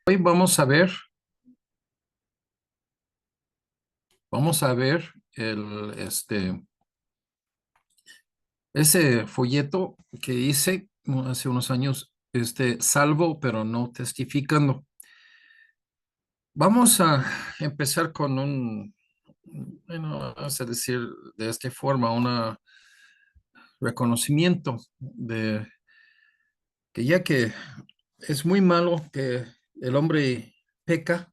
Hoy vamos a ver ese folleto que hice hace unos años, salvo pero no testificando. Vamos a empezar con bueno, vamos a decir de esta forma, un reconocimiento de que ya que es muy malo que el hombre peca,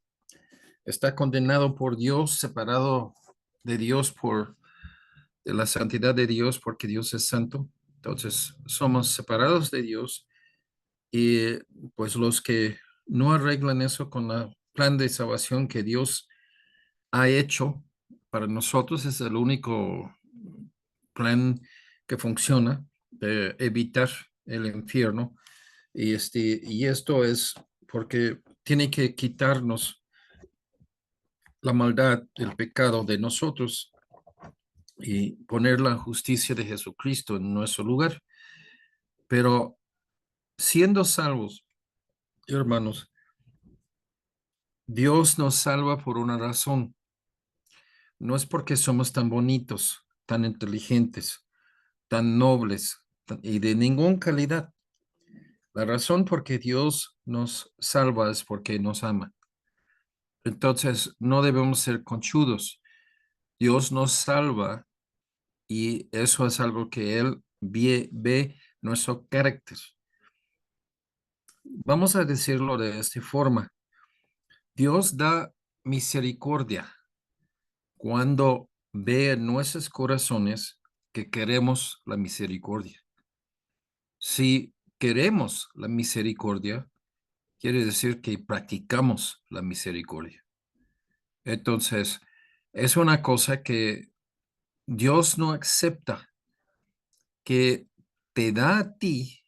está condenado por Dios, separado de Dios de la santidad de Dios, porque Dios es santo. Entonces, somos separados de Dios y pues los que no arreglan eso con el plan de salvación que Dios ha hecho para nosotros, es el único plan que funciona de evitar el infierno. Y esto es porque tiene que quitarnos la maldad, el pecado de nosotros y poner la justicia de Jesucristo en nuestro lugar. Pero siendo salvos, hermanos, Dios nos salva por una razón. No es porque somos tan bonitos, tan inteligentes, tan nobles y de ninguna calidad. La razón por que Dios nos salva es porque nos ama. Entonces, no debemos ser conchudos. Dios nos salva y eso es algo que Él ve nuestro carácter. Vamos a decirlo de esta forma. Dios da misericordia cuando ve en nuestros corazones que queremos la misericordia. Si queremos la misericordia, quiere decir que practicamos la misericordia. Entonces, es una cosa que Dios no acepta, que te da a ti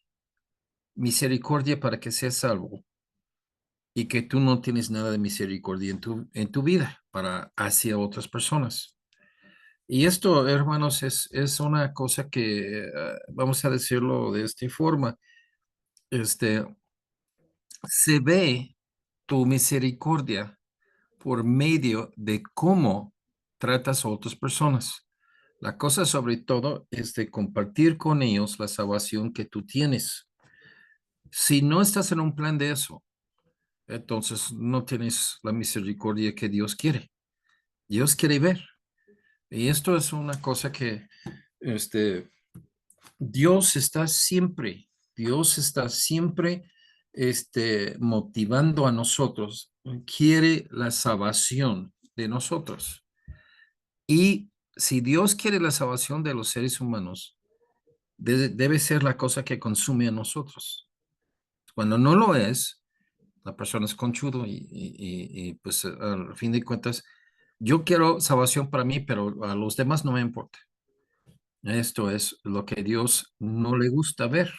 misericordia para que seas salvo y que tú no tienes nada de misericordia en tu vida para hacia otras personas. Y esto, hermanos, es una cosa que, vamos a decirlo de esta forma, este, se ve tu misericordia por medio de cómo tratas a otras personas. La cosa sobre todo es de compartir con ellos la salvación que tú tienes. Si no estás en un plan de eso, entonces no tienes la misericordia que Dios quiere. Dios quiere ver. Y esto es una cosa que este, Dios está siempre motivando a nosotros, quiere la salvación de nosotros. Y si Dios quiere la salvación de los seres humanos, debe ser la cosa que consume a nosotros. Cuando no lo es, la persona es conchudo pues al fin de cuentas, yo quiero salvación para mí, pero a los demás no me importa. Esto es lo que Dios no le gusta ver.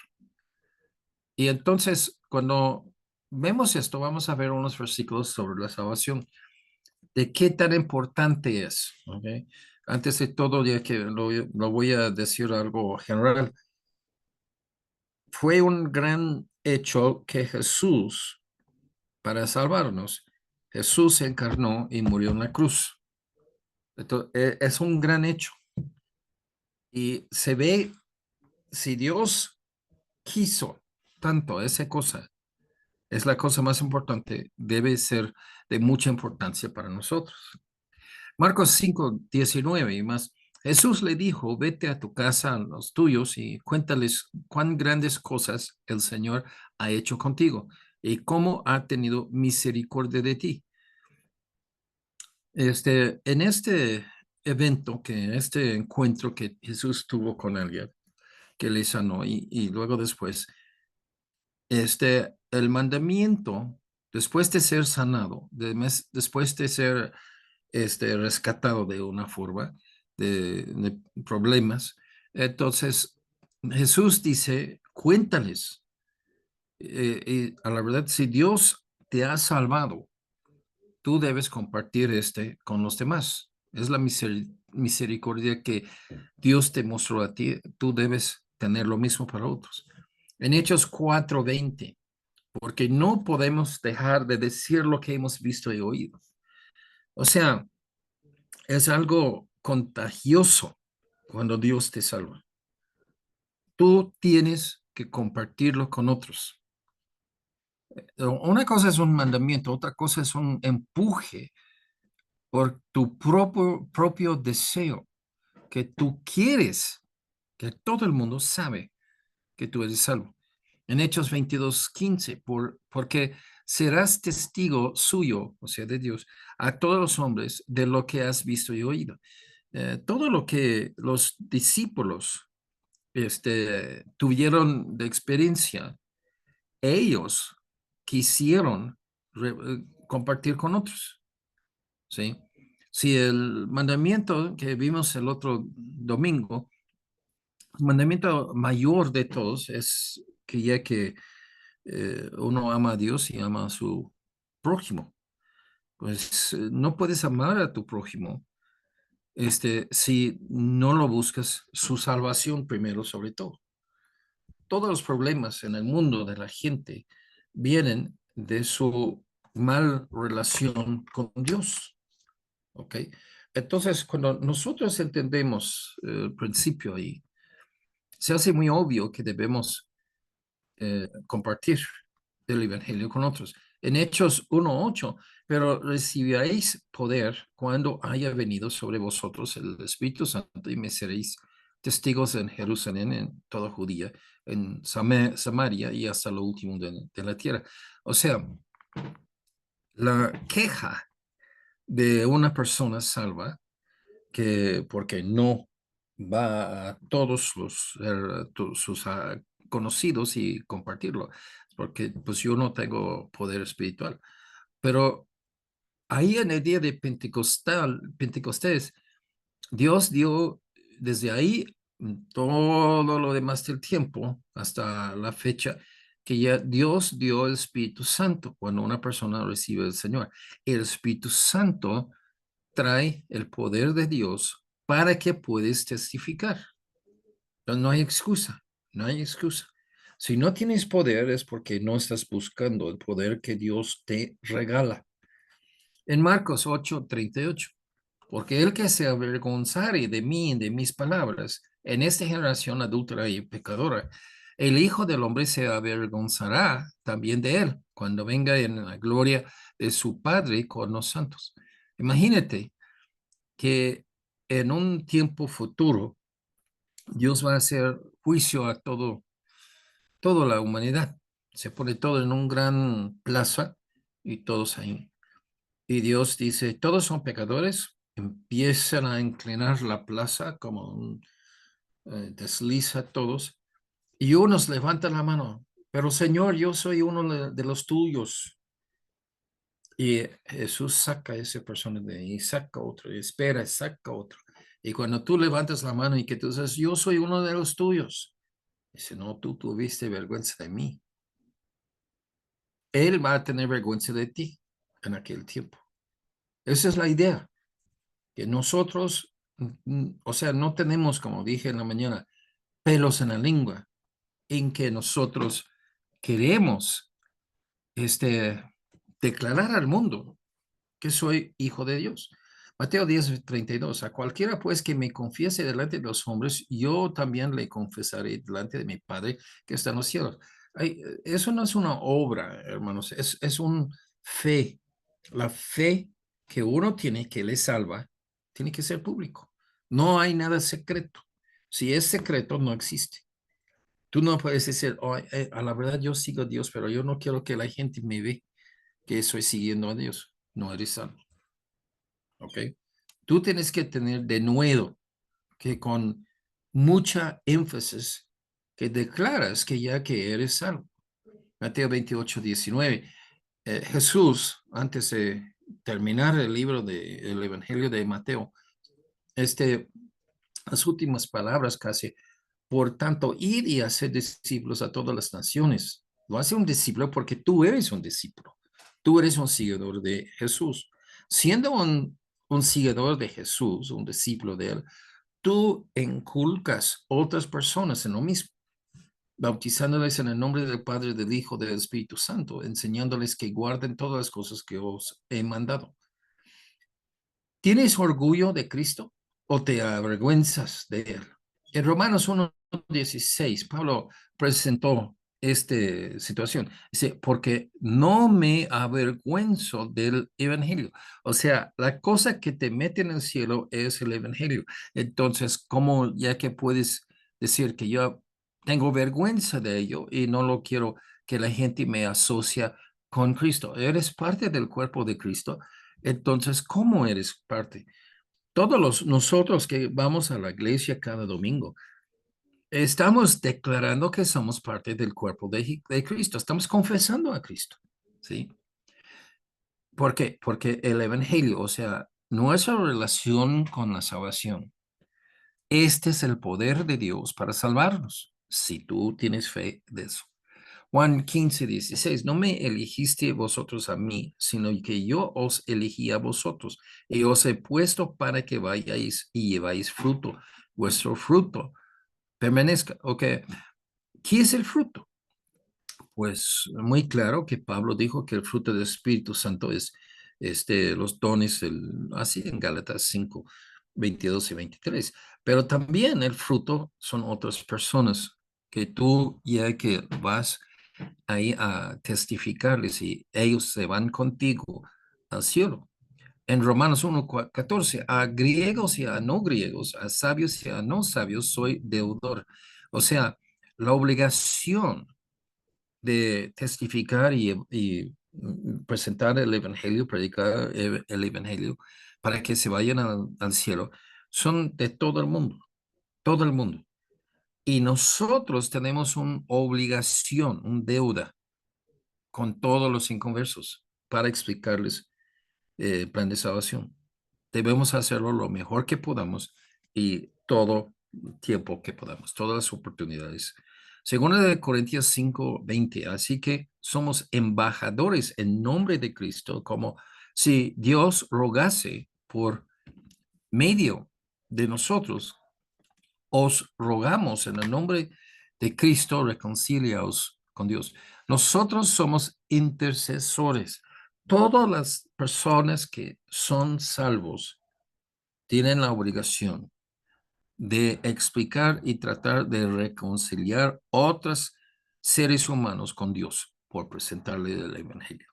Y entonces, cuando vemos esto, vamos a ver unos versículos sobre la salvación, de qué tan importante es. ¿Ok? Antes de todo, ya que lo voy a decir algo general, fue un gran hecho que Jesús, para salvarnos, Jesús se encarnó y murió en la cruz. Entonces, es un gran hecho. Y se ve, si Dios quiso tanto esa cosa, es la cosa más importante, debe ser de mucha importancia para nosotros. Marcos 5:19 y más. Jesús le dijo, vete a tu casa, a los tuyos, y cuéntales cuán grandes cosas el Señor ha hecho contigo y cómo ha tenido misericordia de ti. En este evento, este encuentro que Jesús tuvo con alguien, que le sanó, y luego después, el mandamiento, después de ser sanado, después de ser rescatado de una forma de problemas, entonces Jesús dice, cuéntales, y a la verdad, si Dios te ha salvado, tú debes compartir con los demás. Es la misericordia que Dios te mostró a ti, tú debes tener lo mismo para otros. En Hechos 4:20, porque no podemos dejar de decir lo que hemos visto y oído. O sea, es algo contagioso cuando Dios te salva. Tú tienes que compartirlo con otros. Una cosa es un mandamiento, otra cosa es un empuje por tu propio deseo, que tú quieres que todo el mundo sabe que tú eres salvo. En Hechos 22:15, porque serás testigo suyo, o sea, de Dios, a todos los hombres de lo que has visto y oído. Todo lo que los discípulos tuvieron de experiencia, ellos quisieron compartir con otros, ¿sí? Si el mandamiento que vimos el otro domingo, el mandamiento mayor de todos es que ya que uno ama a Dios y ama a su prójimo, pues no puedes amar a tu prójimo si no lo buscas su salvación primero sobre todo. Todos los problemas en el mundo de la gente vienen de su mal relación con Dios, ¿ok? Entonces, cuando nosotros entendemos el principio ahí, se hace muy obvio que debemos compartir el Evangelio con otros. En Hechos 1:8, pero recibiréis poder cuando haya venido sobre vosotros el Espíritu Santo y me seréis testigos en Jerusalén, en toda Judía, en Samaria y hasta lo último de la tierra. O sea, la queja de una persona salva que porque no va a todos sus conocidos y compartirlo, porque pues yo no tengo poder espiritual. Pero ahí en el día de Pentecostés, Dios dio desde ahí todo lo demás del tiempo hasta la fecha que ya Dios dio el Espíritu Santo cuando una persona recibe el Señor. El Espíritu Santo trae el poder de Dios para que puedas testificar. Entonces, no hay excusa, no hay excusa. Si no tienes poder es porque no estás buscando el poder que Dios te regala. En Marcos 8:38, porque el que se avergonzare de mí y de mis palabras en esta generación adúltera y pecadora, el Hijo del Hombre se avergonzará también de él cuando venga en la gloria de su Padre con los santos. Imagínate que en un tiempo futuro Dios va a hacer juicio a toda la humanidad. Se pone todo en un gran plaza y todos ahí. Y Dios dice, todos son pecadores, empiezan a inclinar la plaza como desliza todos. Y unos levantan la mano, pero Señor, yo soy uno de los tuyos. Y Jesús saca a esa persona de ahí, saca otro, y espera, saca otro. Y cuando tú levantas la mano y que tú dices, yo soy uno de los tuyos, dice, no, tú tuviste vergüenza de mí. Él va a tener vergüenza de ti en aquel tiempo. Esa es la idea, que nosotros, o sea, no tenemos, como dije en la mañana, pelos en la lengua, en que nosotros queremos declarar al mundo que soy hijo de Dios. Mateo 10:32, a cualquiera pues que me confiese delante de los hombres, yo también le confesaré delante de mi Padre que está en los cielos. Eso no es una obra, hermanos, es un fe. La fe que uno tiene que le salva, tiene que ser público. No hay nada secreto. Si es secreto, no existe. Tú no puedes decir, "Oh, a la verdad yo sigo a Dios, pero yo no quiero que la gente me ve que estoy siguiendo a Dios". No eres salvo. ¿Ok? Tú tienes que tener de nuevo que con mucha énfasis que declaras que ya que eres salvo. Mateo 28:19. Jesús, antes de terminar el libro del Evangelio de Mateo, las últimas palabras casi, por tanto, ir y hacer discípulos a todas las naciones. Lo hace un discípulo porque tú eres un discípulo. Tú eres un seguidor de Jesús. Siendo un un seguidor de Jesús, un discípulo de él, tú inculcas otras personas en lo mismo, bautizándoles en el nombre del Padre, del Hijo, del Espíritu Santo, enseñándoles que guarden todas las cosas que os he mandado. ¿Tienes orgullo de Cristo o te avergüenzas de él? En Romanos 1:16, Pablo presentó esta situación. Dice, porque no me avergüenzo del evangelio. O sea, la cosa que te mete en el cielo es el evangelio. Entonces, ¿cómo ya que puedes decir que yo tengo vergüenza de ello y no lo quiero que la gente me asocia con Cristo? Eres parte del cuerpo de Cristo. Entonces, ¿cómo eres parte? Nosotros que vamos a la iglesia cada domingo, estamos declarando que somos parte del cuerpo de Cristo. Estamos confesando a Cristo. ¿Sí? ¿Por qué? Porque el evangelio, o sea, nuestra relación con la salvación, este es el poder de Dios para salvarnos, si tú tienes fe de eso. Juan 15:16, no me elegiste vosotros a mí, sino que yo os elegí a vosotros y os he puesto para que vayáis y lleváis fruto, vuestro fruto permanezca. Ok, ¿qué es el fruto? Pues muy claro que Pablo dijo que el fruto del Espíritu Santo es los dones, así en Gálatas 5:22 y 23. Pero también el fruto son otras personas que tú ya que vas ahí a testificarles y ellos se van contigo al cielo. En Romanos 1:14, a griegos y a no griegos, a sabios y a no sabios, soy deudor. O sea, la obligación de testificar y presentar el evangelio, predicar el evangelio para que se vayan al cielo, son de todo el mundo, todo el mundo. Y nosotros tenemos una obligación, una deuda con todos los inconversos para explicarles el plan de salvación. Debemos hacerlo lo mejor que podamos y todo tiempo que podamos, todas las oportunidades. Segunda de Corintios 5:20. Así que somos embajadores en nombre de Cristo, como si Dios rogase por medio de nosotros. Os rogamos en el nombre de Cristo, reconciliaos con Dios. Nosotros somos intercesores. Todas las personas que son salvos tienen la obligación de explicar y tratar de reconciliar otros seres humanos con Dios por presentarle el Evangelio.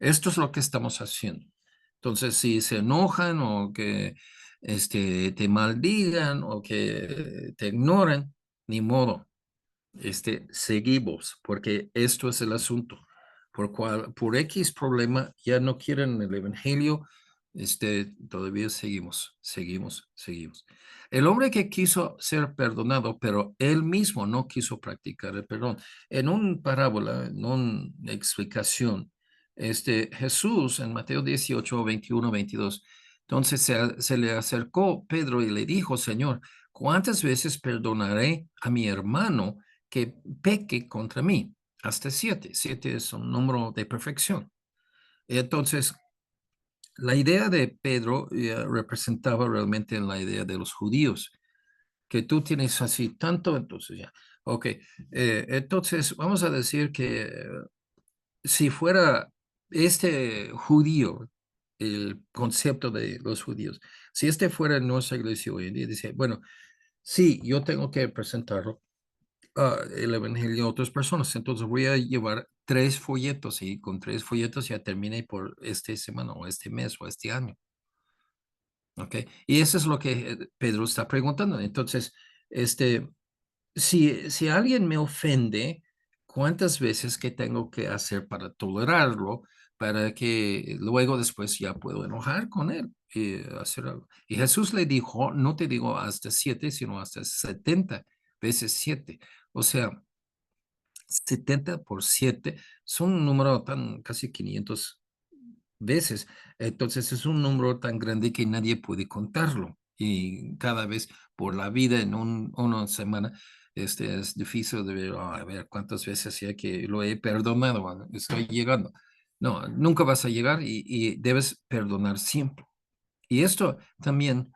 Esto es lo que estamos haciendo. Entonces, si se enojan o que te maldigan o que te ignoren, ni modo, seguimos, porque esto es el asunto. Por X problema ya no quieren el evangelio, todavía seguimos. El hombre que quiso ser perdonado, pero él mismo no quiso practicar el perdón. En una parábola, en una explicación, Jesús en Mateo 18:21-22, entonces se le acercó Pedro y le dijo, Señor, ¿cuántas veces perdonaré a mi hermano que peque contra mí? Hasta 7. 7 es un número de perfección. Entonces, la idea de Pedro representaba realmente la idea de los judíos, que tú tienes así tanto, entonces ya. Ok, entonces vamos a decir que si fuera este judío, el concepto de los judíos, si este fuera en nuestra iglesia hoy en día, dice, bueno, sí, yo tengo que presentarlo el evangelio a otras personas. Entonces voy a llevar 3 folletos y con 3 folletos ya terminé por esta semana o este mes o este año. ¿Ok? Y eso es lo que Pedro está preguntando. Entonces, este, si alguien me ofende, ¿cuántas veces que tengo que hacer para tolerarlo, para que luego después ya puedo enojar con él y hacer algo? Y Jesús le dijo, no te digo hasta 7, sino hasta 70 veces 7. O sea, 70 por 7 es un número tan casi 500 veces. Entonces es un número tan grande que nadie puede contarlo. Y cada vez por la vida en una semana, es difícil de ver, a ver cuántas veces ya que lo he perdonado, estoy llegando. No, nunca vas a llegar y debes perdonar siempre. Y esto también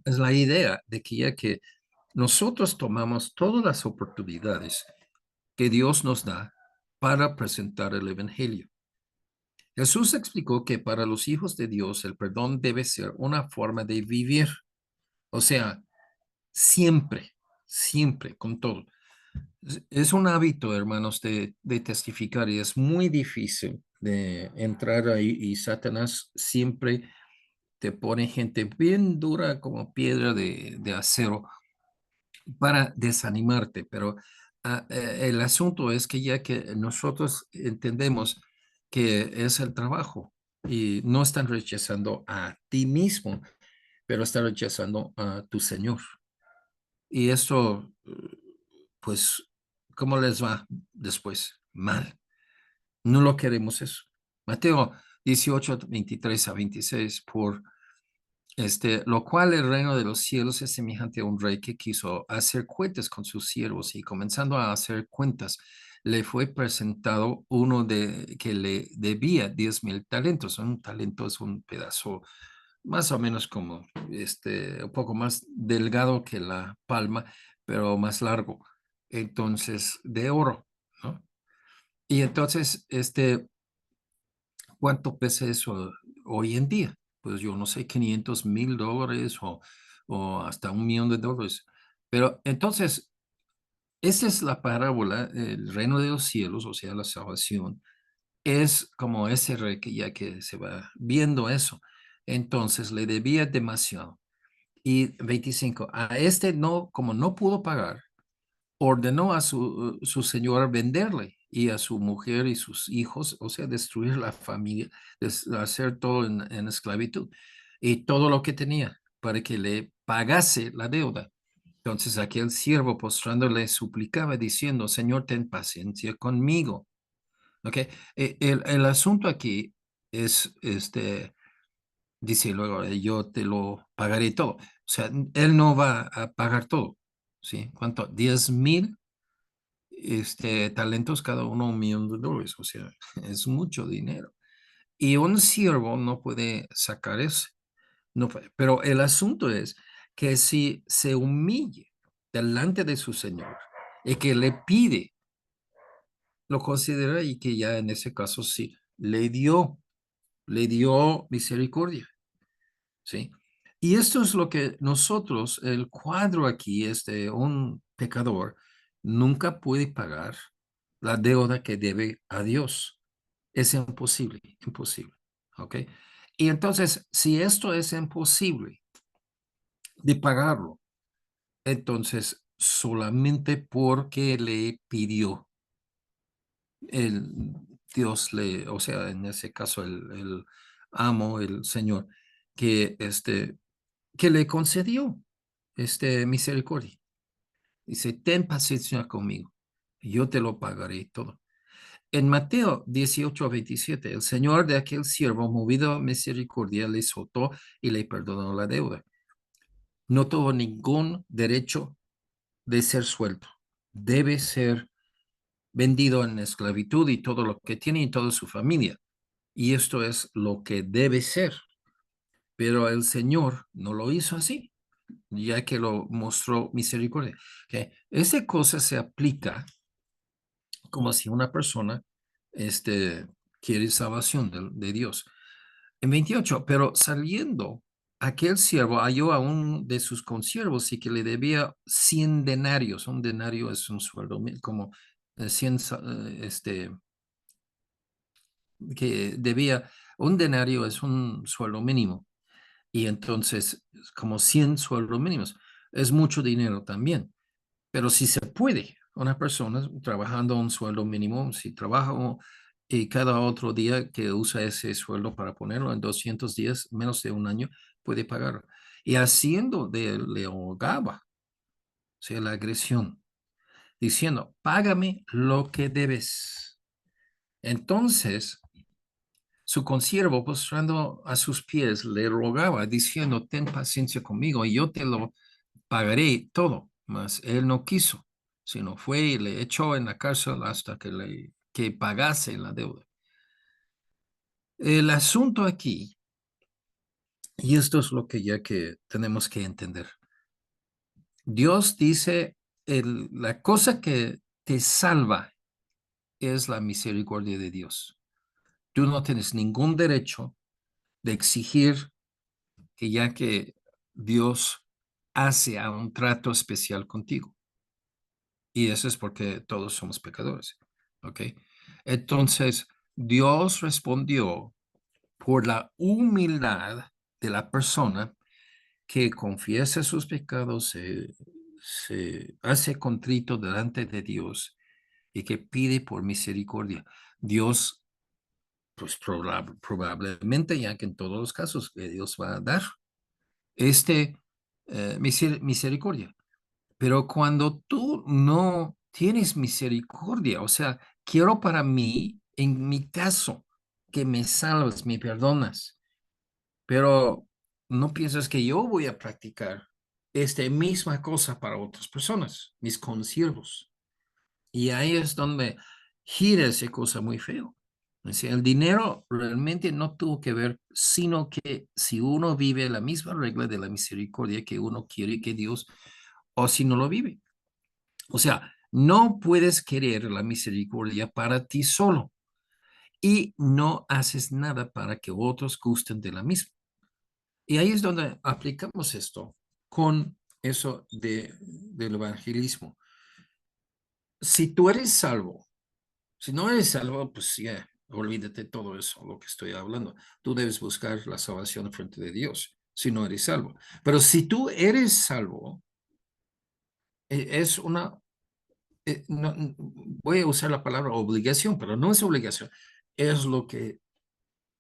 es la idea de que ya que nosotros tomamos todas las oportunidades que Dios nos da para presentar el Evangelio. Jesús explicó que para los hijos de Dios el perdón debe ser una forma de vivir, o sea, siempre, siempre, con todo. Es un hábito, hermanos, de testificar y es muy difícil de entrar ahí y Satanás siempre te pone gente bien dura como piedra de acero para desanimarte, pero el asunto es que ya que nosotros entendemos que es el trabajo y no están rechazando a ti mismo, pero están rechazando a tu Señor. Y esto, pues, ¿cómo les va después? Mal. No lo queremos eso. Mateo 18, 23 a 26, lo cual el reino de los cielos es semejante a un rey que quiso hacer cuentas con sus siervos y comenzando a hacer cuentas, le fue presentado uno que le debía 10,000 talentos. Un talento es un pedazo más o menos como un poco más delgado que la palma, pero más largo. Entonces, de oro, ¿no? Y entonces, ¿cuánto pesa eso hoy en día? Pues yo no sé, $500,000 o hasta $1,000,000. Pero entonces, esa es la parábola, el reino de los cielos, o sea, la salvación, es como ese rey que ya que se va viendo eso. Entonces le debía demasiado. Y 25, a este no, como no pudo pagar, ordenó a su señor venderle y a su mujer y sus hijos, o sea, destruir la familia, hacer todo en esclavitud y todo lo que tenía para que le pagase la deuda. Entonces aquel siervo postrándole suplicaba diciendo, Señor, ten paciencia conmigo. ¿Ok? El asunto aquí es, dice luego, yo te lo pagaré todo. O sea, él no va a pagar todo. ¿Sí? ¿Cuánto? 10,000 talentos, cada uno $1,000,000, o sea, es mucho dinero. Y un siervo no puede sacar eso, no puede. Pero el asunto es que si se humille delante de su señor y que le pide, lo considera y que ya en ese caso sí, le dio misericordia, ¿sí? Y esto es lo que nosotros, el cuadro aquí es de un pecador, nunca puede pagar la deuda que debe a Dios. Es imposible, imposible, ¿ok? Y entonces, si esto es imposible de pagarlo, entonces solamente porque le pidió el Dios o sea, en ese caso el amo, el Señor, que que le concedió misericordia. Dice, ten paciencia conmigo, yo te lo pagaré todo. En Mateo 18:27, el señor de aquel siervo, movido a misericordia, le soltó y le perdonó la deuda. No tuvo ningún derecho de ser suelto. Debe ser vendido en esclavitud y todo lo que tiene y toda su familia. Y esto es lo que debe ser. Pero el Señor no lo hizo así, ya que lo mostró misericordia. Okay. Esa cosa se aplica como si una persona quiere salvación de Dios. En 28, pero saliendo, aquel siervo halló a uno de sus consiervos y que le debía 100 denarios. Un denario es un sueldo, como 100, que debía, un denario es un sueldo mínimo. Y entonces, como 100 sueldos mínimos, es mucho dinero también. Pero si se puede, una persona trabajando un sueldo mínimo, si trabaja y cada otro día que usa ese sueldo para ponerlo en 200 días, menos de un año, puede pagar. Y haciendo le ahogaba, o sea, la agresión, diciendo, págame lo que debes. Entonces, su consiervo, postrando a sus pies, le rogaba, diciendo, ten paciencia conmigo y yo te lo pagaré todo. Mas él no quiso, sino fue y le echó en la cárcel hasta que pagase la deuda. El asunto aquí Y esto es lo que ya que tenemos que entender. Dios dice, la cosa que te salva es la misericordia de Dios. Tú no tienes ningún derecho de exigir que ya que Dios hace a un trato especial contigo. Y eso es porque todos somos pecadores. ¿Ok? Entonces, Dios respondió por la humildad de la persona que confiesa sus pecados, se hace contrito delante de Dios y que pide por misericordia. Dios, pues probablemente, ya que en todos los casos que Dios va a dar este misericordia. Pero cuando tú no tienes misericordia, o sea, quiero para mí, en mi caso, que me salvas, me perdonas, pero no piensas que yo voy a practicar esta misma cosa para otras personas, mis consiervos. Y ahí es donde gira esa cosa muy feo. O sea, el dinero realmente no tuvo que ver, sino que si uno vive la misma regla de la misericordia que uno quiere que Dios, o si no lo vive. O sea, no puedes querer la misericordia para ti solo y no haces nada para que otros gusten de la misma. Y ahí es donde aplicamos esto con eso del evangelismo. Si tú eres salvo, si no eres salvo, pues ya, olvídate todo eso, lo que estoy hablando. Tú debes buscar la salvación frente de Dios, si no eres salvo. Pero si tú eres salvo, es una, voy a usar la palabra obligación, pero no es obligación, es lo que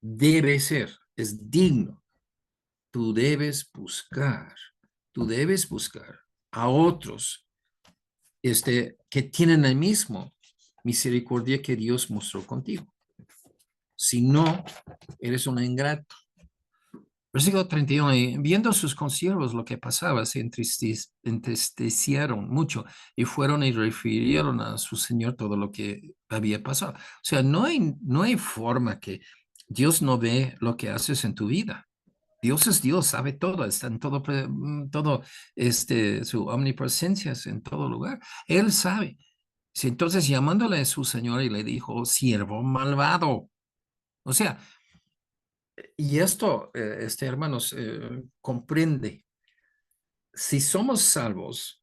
debe ser, es digno. Tú debes buscar, tú debes buscar a otros que tienen el mismo misericordia que Dios mostró contigo. Si no, eres un ingrato. Versículo 31. Y viendo sus consiervos lo que pasaba, se entristecieron mucho y fueron y refirieron a su señor todo lo que había pasado. O sea, no hay forma que Dios no ve lo que haces en tu vida. Dios es Dios, sabe todo, está en todo, todo su omnipresencia es en todo lugar. Él sabe. Sí, entonces llamándole a su señor y le dijo, siervo malvado. O sea, y esto, hermanos, comprende, si somos salvos,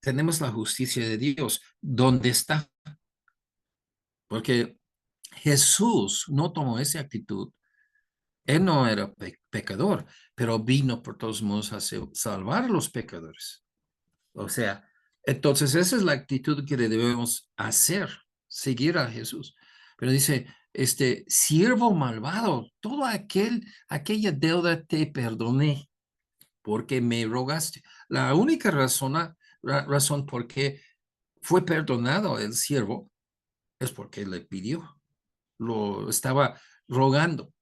tenemos la justicia de Dios. ¿Dónde está? Porque Jesús no tomó esa actitud. Él no era pecador, pero vino por todos modos a salvar a los pecadores. O sea, entonces esa es la actitud que debemos hacer, seguir a Jesús. Pero dice, siervo malvado, aquella deuda te perdoné porque me rogaste. La única razón por qué fue perdonado el siervo es porque le pidió, lo estaba rogando.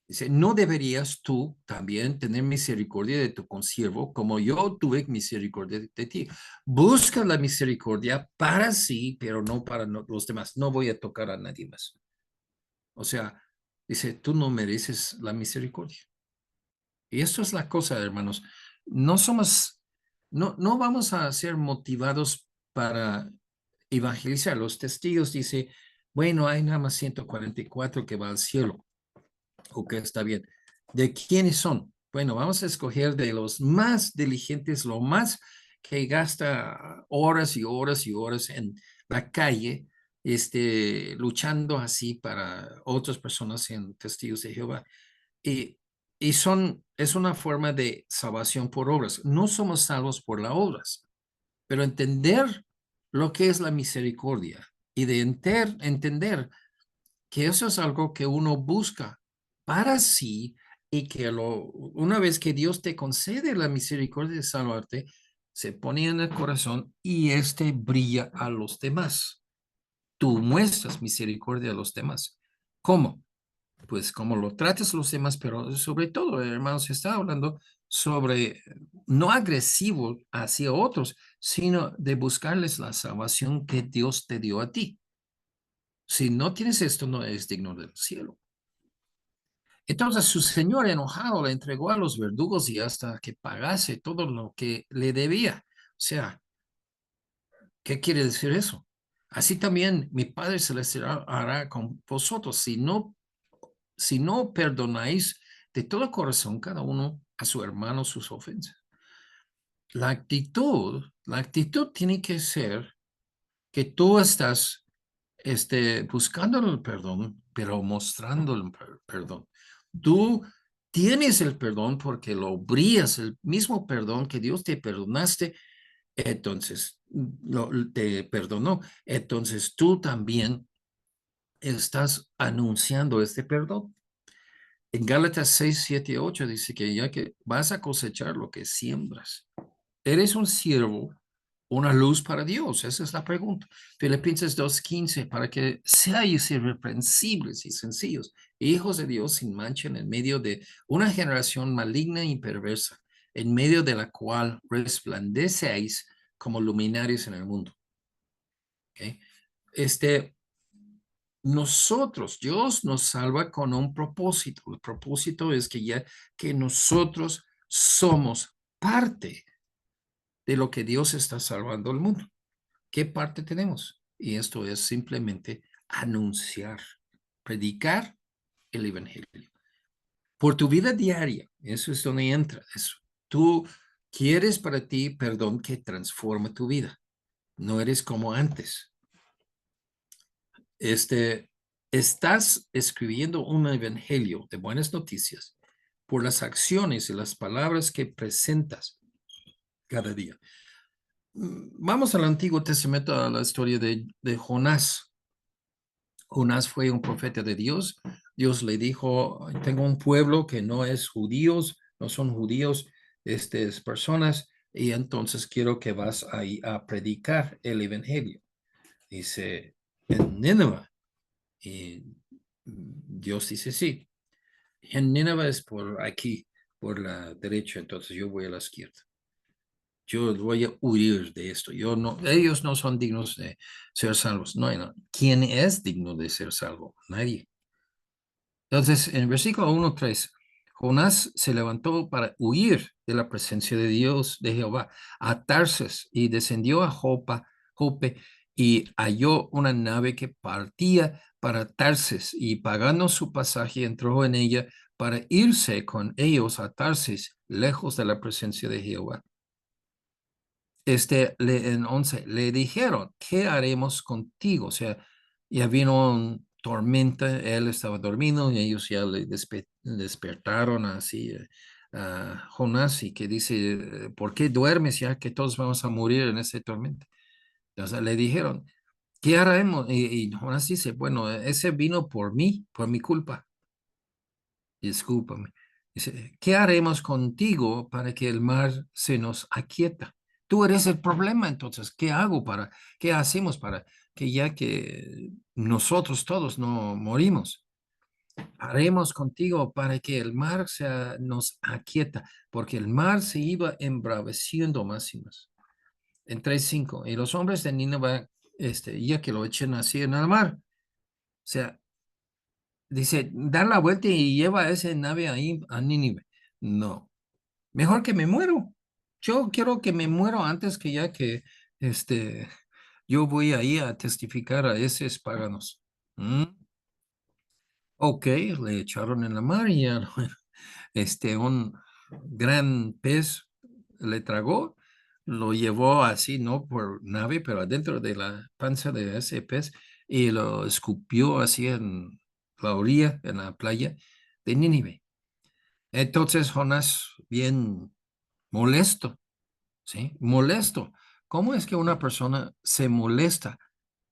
Dice, ¿no deberías tú también tener misericordia de tu consiervo como yo tuve misericordia de ti? Busca la misericordia para sí, pero no para los demás. No voy a tocar a nadie más. O sea, dice, tú no mereces la misericordia. Y esto es la cosa, hermanos. No somos, no vamos a ser motivados para evangelizar. Los testigos dice, bueno, hay nada más 144 que va al cielo. Ok, está bien. ¿De quiénes son? Bueno, vamos a escoger de los más diligentes, lo más que gasta horas y horas y horas en la calle, luchando así para otras personas en testigos de Jehová. Y, es una forma de salvación por obras. No somos salvos por las obras, pero entender lo que es la misericordia y de entender que eso es algo que uno busca para sí y que una vez que Dios te concede la misericordia de salvarte, se pone en el corazón y brilla a los demás. Tú muestras misericordia a los demás. ¿Cómo? Pues como lo tratas a los demás, pero sobre todo, hermanos, se está hablando sobre no agresivo hacia otros, sino de buscarles la salvación que Dios te dio a ti. Si no tienes esto, no eres digno del cielo. Entonces su señor enojado le entregó a los verdugos y hasta que pagase todo lo que le debía. O sea, ¿qué quiere decir eso? Así también mi Padre Celestial hará con vosotros si no perdonáis de todo corazón cada uno a su hermano sus ofensas. La actitud tiene que ser que tú estás buscando el perdón, pero mostrando el perdón. Tú tienes el perdón porque lo brías, el mismo perdón que Dios te perdonaste, entonces te perdonó. Entonces tú también estás anunciando este perdón. En Gálatas 6, 7 y 8 dice que ya que vas a cosechar lo que siembras. ¿Eres un siervo, una luz para Dios? Esa es la pregunta. Filipenses 2:15, para que seáis irreprensibles y sencillos, hijos de Dios sin mancha en medio de una generación maligna y perversa, en medio de la cual resplandeceáis como luminarios en el mundo. ¿Okay? Este, Dios nos salva con un propósito. El propósito es que ya que nosotros somos parte de lo que Dios está salvando al mundo. ¿Qué parte tenemos? Y esto es simplemente anunciar, predicar el evangelio. Por tu vida diaria, eso es donde entra eso. Tú quieres para ti perdón que transforme tu vida. No eres como antes. Estás escribiendo un evangelio de buenas noticias por las acciones y las palabras que presentas cada día. Vamos al Antiguo Testamento, a la historia de Jonás. Jonás fue un profeta de Dios. Dios le dijo, tengo un pueblo que no es judíos, no son judíos, estas personas, y entonces quiero que vas ahí a predicar el evangelio. Dice, en Nínive. Y Dios dice, sí, en Nínive es por aquí, por la derecha, entonces yo voy a la izquierda. Yo voy a huir de esto. Ellos no son dignos de ser salvos. No, no. ¿Quién es digno de ser salvo? Nadie. Entonces, en el versículo 1:3, Jonás se levantó para huir de la presencia de Dios, de Jehová, a Tarsis, y descendió a Jope y halló una nave que partía para Tarsis, y pagando su pasaje entró en ella para irse con ellos a Tarsis, lejos de la presencia de Jehová. En 11, le dijeron, ¿qué haremos contigo? O sea, ya vino un tormenta, él estaba dormido y ellos ya le despertaron así a Jonás y que dice, ¿por qué duermes ya que todos vamos a morir en ese tormenta? Entonces le dijeron, ¿qué haremos? Y Jonás dice, bueno, ese vino por mí, por mi culpa. Discúlpame. Dice, ¿qué haremos contigo para que el mar se nos aquieta? Tú eres el problema, entonces, qué hacemos para que ya que nosotros todos no morimos, haremos contigo para que el mar nos aquieta, porque el mar se iba embraveciendo más y más. En 3:5, y los hombres de Nínive, ya que lo echen así en el mar, o sea, dice, dar la vuelta y lleva esa nave ahí a Nínive. No, mejor que me muero. Yo quiero que me muero antes que ya que yo voy ahí a testificar a esos paganos. ¿Mm? Ok, le echaron en la mar y ya, un gran pez le tragó, lo llevó así, no por nave, pero adentro de la panza de ese pez y lo escupió así en la orilla, en la playa de Nínive. Entonces Jonás, bien molesto, ¿sí? Molesto. ¿Cómo es que una persona se molesta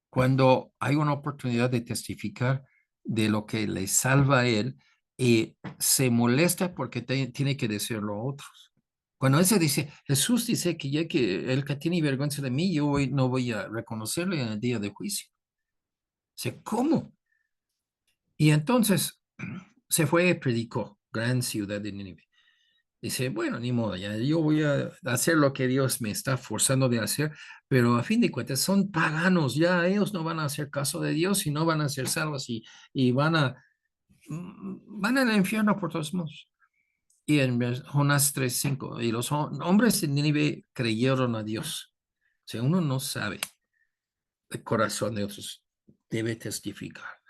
cuando hay una oportunidad de testificar de lo que le salva a él y se molesta porque tiene que decirlo a otros? Cuando ese dice, Jesús dice que ya que el que tiene vergüenza de mí, no voy a reconocerle en el día de juicio. O sea, ¿cómo? Y entonces se fue y predicó, gran ciudad de Nínive. Dice, bueno, ni modo, ya yo voy a hacer lo que Dios me está forzando de hacer, pero a fin de cuentas son paganos, ya ellos no van a hacer caso de Dios y no van a ser salvos y van a van al infierno por todos modos. Y en Jonás 3:5, y los hombres de Nínive creyeron a Dios. O sea, uno no sabe el corazón de otros, debe testificar.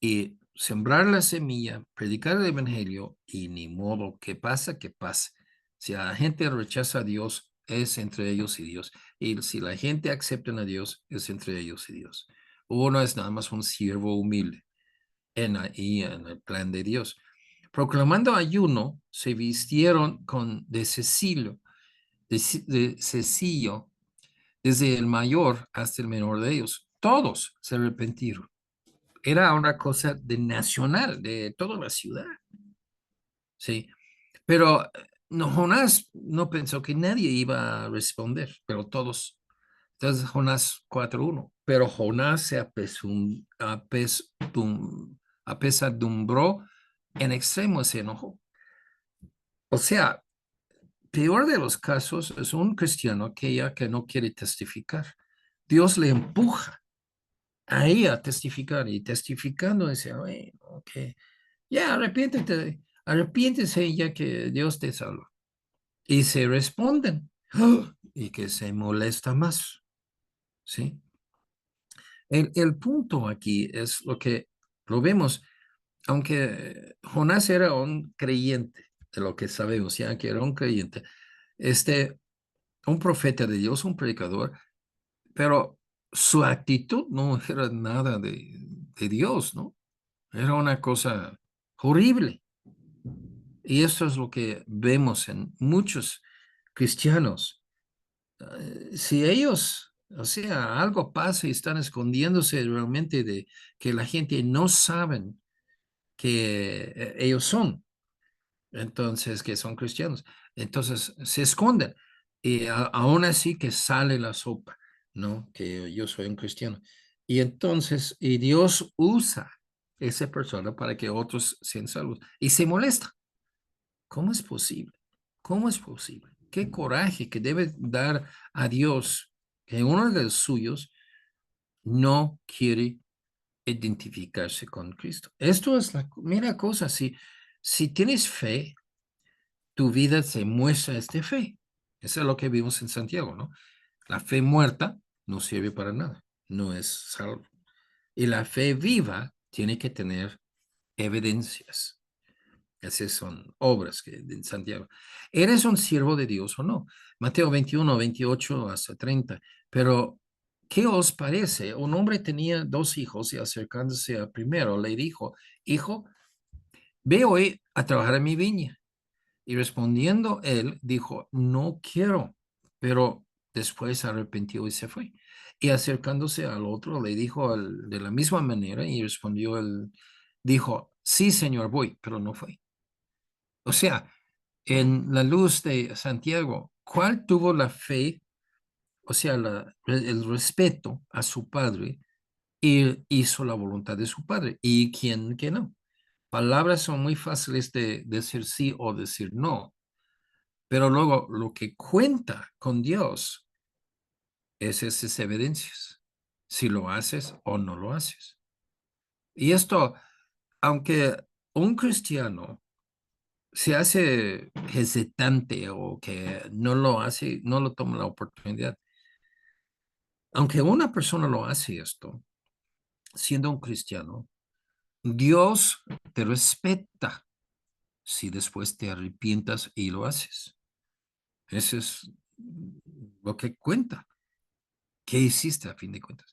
Y sembrar la semilla, predicar el evangelio, y ni modo, que pasa, que pase. Si la gente rechaza a Dios, es entre ellos y Dios. Y si la gente acepta a Dios, es entre ellos y Dios. Uno es nada más un siervo humilde en el plan de Dios. Proclamando ayuno, se vistieron de Cecilio, de Cecilio, desde el mayor hasta el menor de ellos. Todos se arrepintieron. Era una cosa de nacional, de toda la ciudad. Sí, pero no, Jonás no pensó que nadie iba a responder, pero todos. Entonces Jonás 4:1. Pero Jonás se apesadumbró en extremo, se enojó. O sea, peor de los casos es un cristiano que no quiere testificar. Dios le empuja a ella a testificar y testificando dice, "Ay, ok, ya arrepiéntete, arrepiéntese ya que Dios te salva." Y se responden ¡ah! Y que se molesta más, ¿sí? El punto aquí es lo que lo vemos, aunque Jonás era un creyente, de lo que sabemos, ya que era un creyente, un profeta de Dios, un predicador, pero su actitud no era nada de Dios, ¿no? Era una cosa horrible. Y esto es lo que vemos en muchos cristianos. Si ellos, o sea, algo pasa y están escondiéndose realmente de que la gente no saben que ellos son, entonces que son cristianos, entonces se esconden y aún así que sale la sopa, ¿no? Que yo soy un cristiano. Y entonces, y Dios usa esa persona para que otros sean salvos y se molesta. ¿Cómo es posible? ¿Cómo es posible? Qué coraje que debe dar a Dios que uno de los suyos no quiere identificarse con Cristo. Esto es la mera cosa. Si tienes fe, tu vida se muestra esta fe. Eso es lo que vimos en Santiago, ¿no? La fe muerta no sirve para nada, no es salvo. Y la fe viva tiene que tener evidencias. Esas son obras que de Santiago. ¿Eres un siervo de Dios o no? Mateo 21:28 hasta 30. Pero, ¿qué os parece? Un hombre tenía 2 hijos y acercándose al primero le dijo, hijo, ve hoy a trabajar en mi viña. Y respondiendo él, dijo, no quiero, pero después arrepintió y se fue. Y acercándose al otro, le dijo de la misma manera y respondió él, dijo, sí, señor, voy, pero no fue. O sea, en la luz de Santiago, ¿cuál tuvo la fe, o sea, el respeto a su padre y hizo la voluntad de su padre? ¿Y quién que no? Palabras son muy fáciles de decir sí o decir no, pero luego lo que cuenta con Dios es esas evidencias, si lo haces o no lo haces. Y esto, aunque un cristiano se hace hesitante o que no lo hace, no lo toma la oportunidad. Aunque una persona lo hace esto, siendo un cristiano, Dios te respeta si después te arrepientas y lo haces. Eso es lo que cuenta. ¿Qué hiciste a fin de cuentas?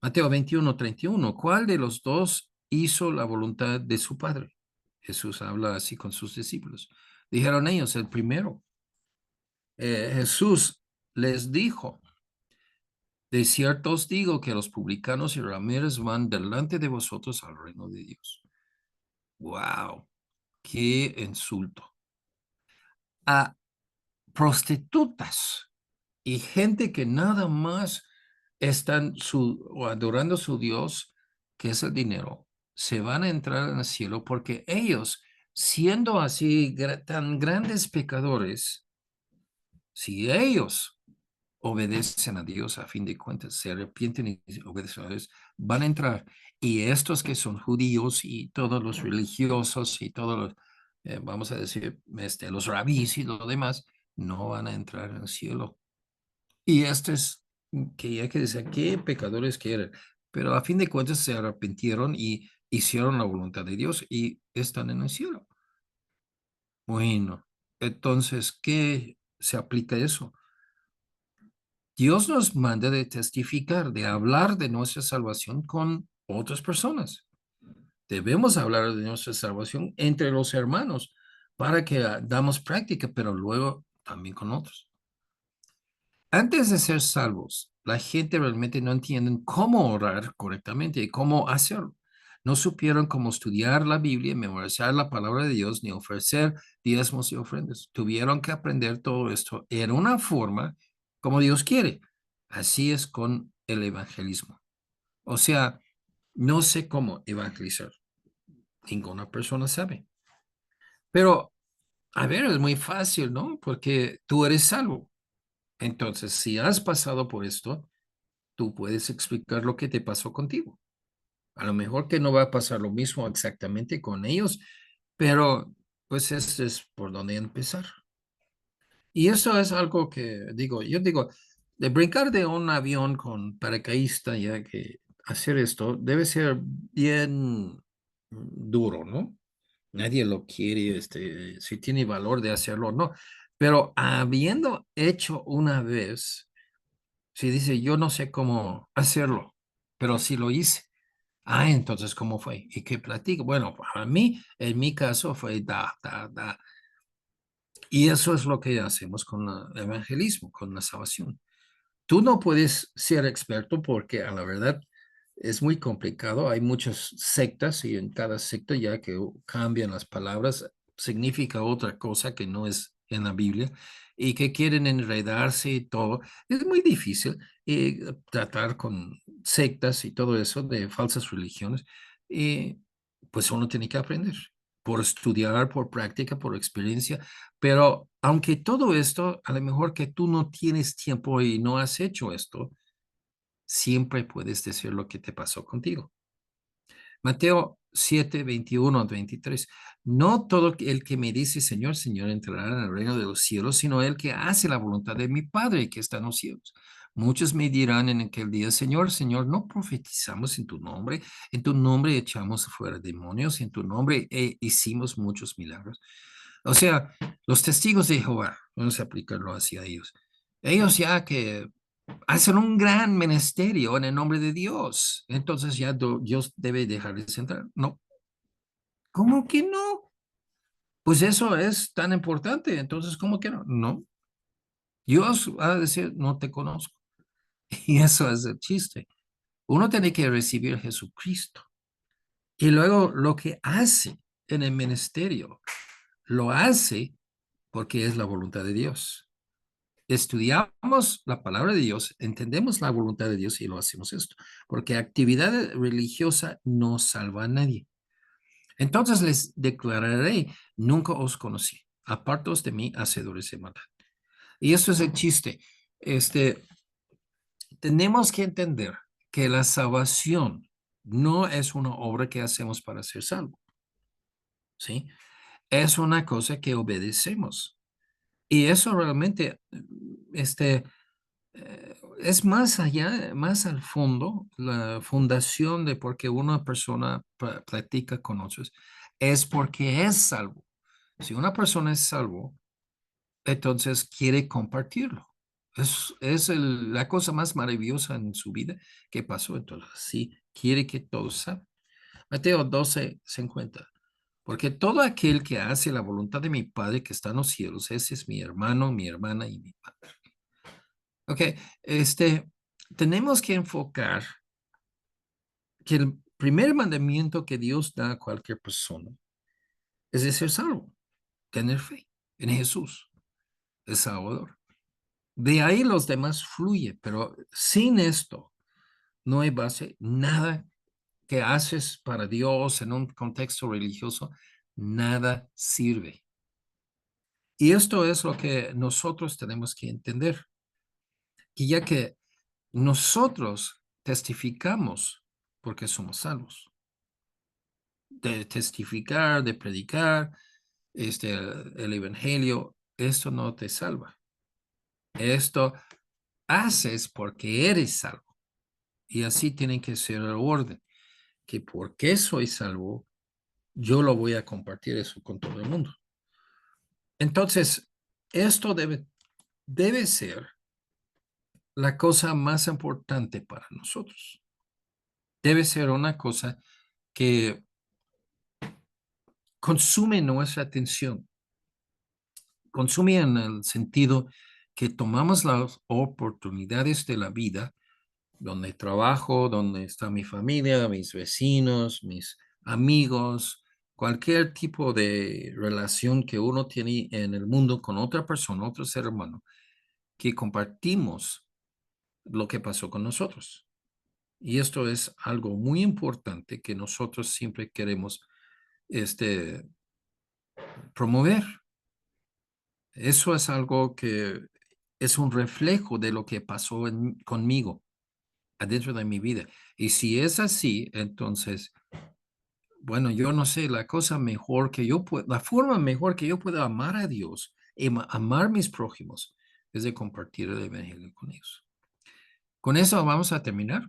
Mateo 21:31. ¿Cuál de los dos hizo la voluntad de su padre? Jesús habla así con sus discípulos. Dijeron ellos, el primero. Jesús les dijo, de cierto os digo que los publicanos y rameros van delante de vosotros al reino de Dios. ¡Wow! ¡Qué insulto! A prostitutas y gente que nada más están o adorando a su Dios, que es el dinero, se van a entrar en el cielo porque ellos, siendo así tan grandes pecadores, si ellos obedecen a Dios, a fin de cuentas, se arrepienten y obedecen a Dios, van a entrar. Y estos que son judíos y todos los religiosos y todos los, vamos a decir, los rabís y lo demás, no van a entrar en el cielo. Y esto es que ya que decía, ¿qué pecadores que eran? Pero a fin de cuentas se arrepintieron y hicieron la voluntad de Dios y están en el cielo. Bueno, entonces, ¿qué se aplica eso? Dios nos manda de testificar, de hablar de nuestra salvación con otras personas. Debemos hablar de nuestra salvación entre los hermanos para que damos práctica, pero luego también con otros. Antes de ser salvos, la gente realmente no entiende cómo orar correctamente y cómo hacerlo. No supieron cómo estudiar la Biblia, memorizar la palabra de Dios, ni ofrecer diezmos y ofrendas. Tuvieron que aprender todo esto en una forma como Dios quiere. Así es con el evangelismo. O sea, no sé cómo evangelizar. Ninguna persona sabe. Pero, a ver, es muy fácil, ¿no? Porque tú eres salvo. Entonces, si has pasado por esto, tú puedes explicar lo que te pasó contigo. A lo mejor que no va a pasar lo mismo exactamente con ellos, pero pues este es por donde empezar. Y eso es algo que digo, yo digo, de brincar de un avión con paracaidista, ya que hacer esto debe ser bien duro, ¿no? Nadie lo quiere, si tiene valor de hacerlo o no. Pero habiendo hecho una vez, si dice, yo no sé cómo hacerlo, pero sí lo hice. Ah, entonces, ¿cómo fue? ¿Y qué platico? Bueno, para mí, en mi caso fue da, da, da. Y eso es lo que hacemos con el evangelismo, con la salvación. Tú no puedes ser experto porque a la verdad es muy complicado. Hay muchas sectas y en cada secta ya que cambian las palabras, significa otra cosa que no es en la Biblia y que quieren enredarse y todo. Es muy difícil tratar con sectas y todo eso de falsas religiones. Y pues uno tiene que aprender por estudiar, por práctica, por experiencia. Pero aunque todo esto, a lo mejor que tú no tienes tiempo y no has hecho esto, siempre puedes decir lo que te pasó contigo. Mateo 7, 21 al 23. No todo el que me dice Señor, Señor entrará en el reino de los cielos, sino el que hace la voluntad de mi Padre que está en los cielos. Muchos me dirán en aquel día, Señor, Señor, no profetizamos en tu nombre echamos fuera demonios, en tu nombre hicimos muchos milagros. O sea, los testigos de Jehová, vamos a aplicarlo hacia ellos. Ellos ya que hacen un gran ministerio en el nombre de Dios. Entonces ya Dios debe dejarles entrar. No, ¿cómo que no? Pues eso es tan importante. Entonces, ¿cómo que no? No. Dios va a decir, no te conozco. Y eso es el chiste. Uno tiene que recibir a Jesucristo. Y luego lo que hace en el ministerio, lo hace porque es la voluntad de Dios. Estudiamos la palabra de Dios, entendemos la voluntad de Dios y lo hacemos esto, porque actividad religiosa no salva a nadie. Entonces les declararé, nunca os conocí, apartaos de mí, hacedores de maldad. Y eso es el chiste. Este, tenemos que entender que la salvación no es una obra que hacemos para ser salvo, ¿sí? Es una cosa que obedecemos. Y eso realmente, es más allá, más al fondo, la fundación de por qué una persona practica con otros, es porque es salvo. Si una persona es salvo, entonces quiere compartirlo. Es la cosa más maravillosa en su vida que pasó. Entonces, sí, quiere que todos saben. Mateo 12:50. Porque todo aquel que hace la voluntad de mi Padre que está en los cielos, ese es mi hermano, mi hermana y mi padre. Ok, tenemos que enfocar que el primer mandamiento que Dios da a cualquier persona es de ser salvo, tener fe en Jesús, el Salvador. De ahí los demás fluye, pero sin esto no hay base, nada que haces para Dios en un contexto religioso, nada sirve. Y esto es lo que nosotros tenemos que entender. que ya que nosotros testificamos porque somos salvos, de testificar, de predicar el evangelio, esto no te salva. Esto haces porque eres salvo. Y así tiene que ser el orden, que porque soy salvo, yo lo voy a compartir eso con todo el mundo. Entonces, esto debe ser la cosa más importante para nosotros. Debe ser una cosa que consume nuestra atención. Consume en el sentido que tomamos las oportunidades de la vida, donde trabajo, donde está mi familia, mis vecinos, mis amigos, cualquier tipo de relación que uno tiene en el mundo con otra persona, otro ser humano, que compartimos lo que pasó con nosotros. Y esto es algo muy importante que nosotros siempre queremos este, promover. Eso es algo que es un reflejo de lo que pasó conmigo adentro de mi vida. Y si es así, entonces, bueno, yo no sé, la cosa mejor que yo puedo, la forma mejor que yo puedo amar a Dios y amar a mis prójimos es de compartir el evangelio con ellos. Con eso vamos a terminar.